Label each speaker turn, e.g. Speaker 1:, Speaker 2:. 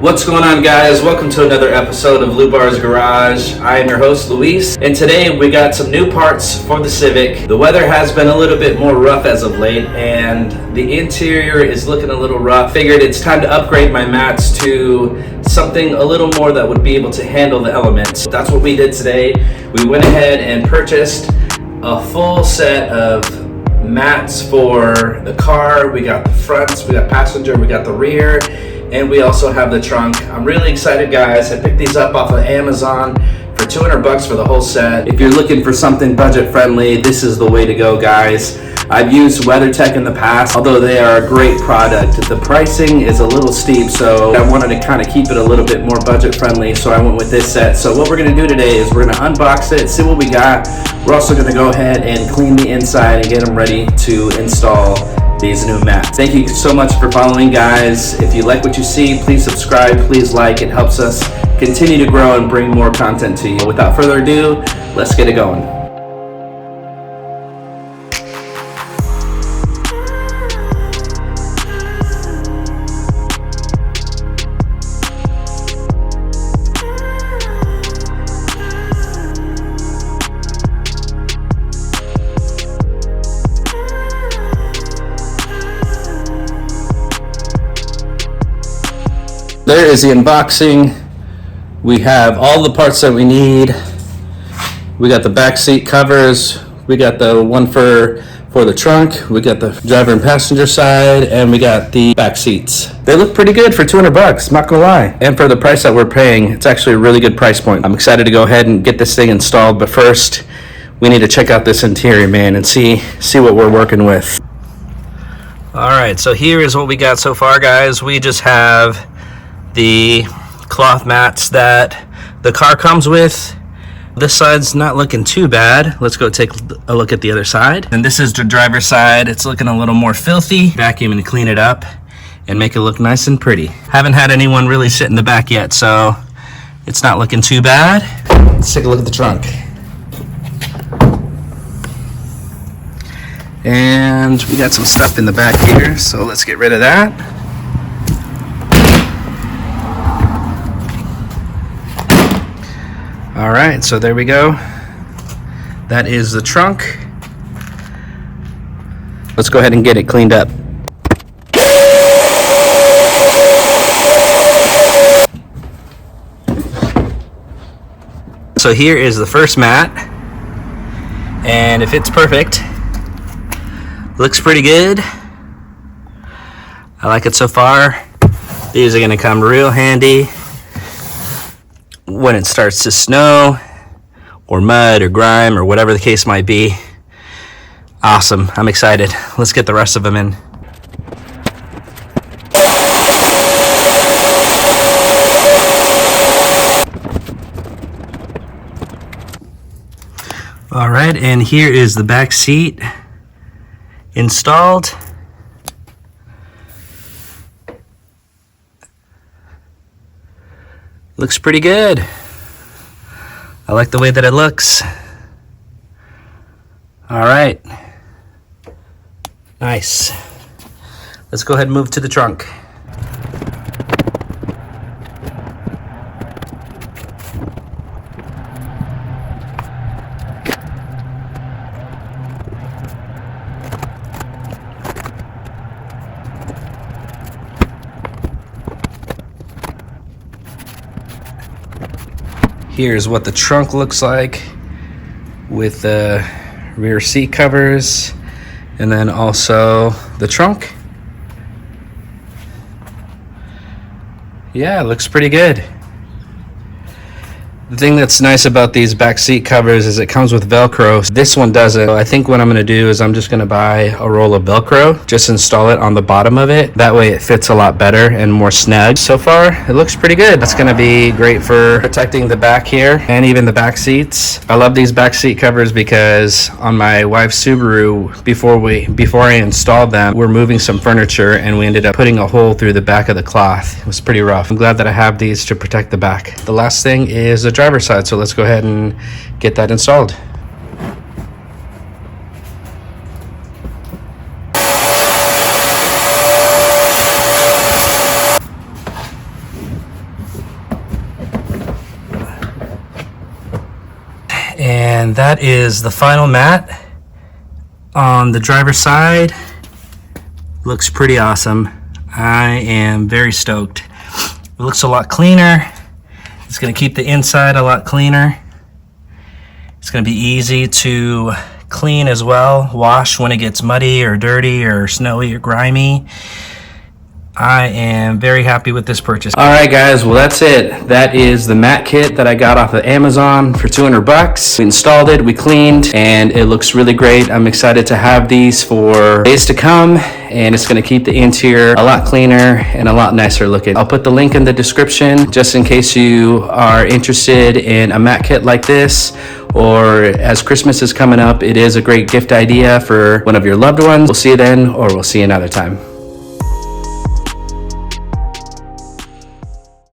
Speaker 1: What's going on, guys? Welcome to another episode of Lou Bar's Garage. I am your host, Luis, and today we got some new parts for the Civic. The weather has been a little bit more rough as of late, and the interior is looking a little rough. Figured it's time to upgrade my mats to something a little more that would be able to handle the elements. That's what we did today. We went ahead and purchased a full set of mats for the car. We got the fronts, we got passenger, we got the rear, and we also have the trunk. I'm really excited, guys. I picked these up off of Amazon for $200 for the whole set. If you're looking for something budget friendly, this is the way to go, guys. I've used WeatherTech in the past, although they are a great product. The pricing is a little steep, so I wanted to kind of keep it a little bit more budget friendly, so I went with this set. So what we're gonna do today is we're gonna unbox it, see what we got. We're also gonna go ahead and clean the inside and get them ready to install these new mats. Thank you so much for following, guys. If you like what you see, please subscribe, please like. It helps us continue to grow and bring more content to you. Without further ado, let's get it going. There is the unboxing. We have all the parts that we need. We got the back seat covers. We got the one for the trunk. We got the driver and passenger side, and we got the back seats. They look pretty good for $200, not gonna lie. And for the price that we're paying, it's actually a really good price point. I'm excited to go ahead and get this thing installed, but first, we need to check out this interior, man, and see what we're working with. All right, so here is what we got so far, guys. We just have the cloth mats that the car comes with. This side's not looking too bad. Let's go take a look at the other side. And this is the driver's side. It's looking a little more filthy. Vacuum and clean it up and make it look nice and pretty. Haven't had anyone really sit in the back yet, so it's not looking too bad. Let's take a look at the trunk. And we got some stuff in the back here, so let's get rid of that. All right, so there we go. That is the trunk. Let's go ahead and get it cleaned up. So here is the first mat, and it fits perfect. Looks pretty good. I like it so far. These are gonna come real handy when it starts to snow or mud or grime or whatever the case might be. Awesome, I'm excited. Let's get the rest of them in. All right, and here is the back seat installed. Looks pretty good. I like the way that it looks. All right. Nice. Let's go ahead and move to the trunk. Here's what the trunk looks like with the rear seat covers, and then also the trunk. Yeah, it looks pretty good. The thing that's nice about these back seat covers is it comes with Velcro. This one doesn't. I think what I'm going to do is I'm just going to buy a roll of Velcro, just install it on the bottom of it. That way it fits a lot better and more snug. So far, it looks pretty good. That's going to be great for protecting the back here and even the back seats. I love these back seat covers because on my wife's Subaru, before I installed them, we're moving some furniture and we ended up putting a hole through the back of the cloth. It was pretty rough. I'm glad that I have these to protect the back. The last thing is the driver's side, so let's go ahead and get that installed. And that is the final mat on the driver's side. Looks pretty awesome. I am very stoked. It looks a lot cleaner. It's going to keep the inside a lot cleaner. It's going to be easy to clean as well, wash when it gets muddy or dirty or snowy or grimy. I am very happy with this purchase. All right, guys, well, that's it. That is the mat kit that I got off of Amazon for $200. We installed it, we cleaned, and it looks really great. I'm excited to have these for days to come, and it's gonna keep the interior a lot cleaner and a lot nicer looking. I'll put the link in the description just in case you are interested in a mat kit like this, or as Christmas is coming up, it is a great gift idea for one of your loved ones. We'll see you then, or we'll see you another time.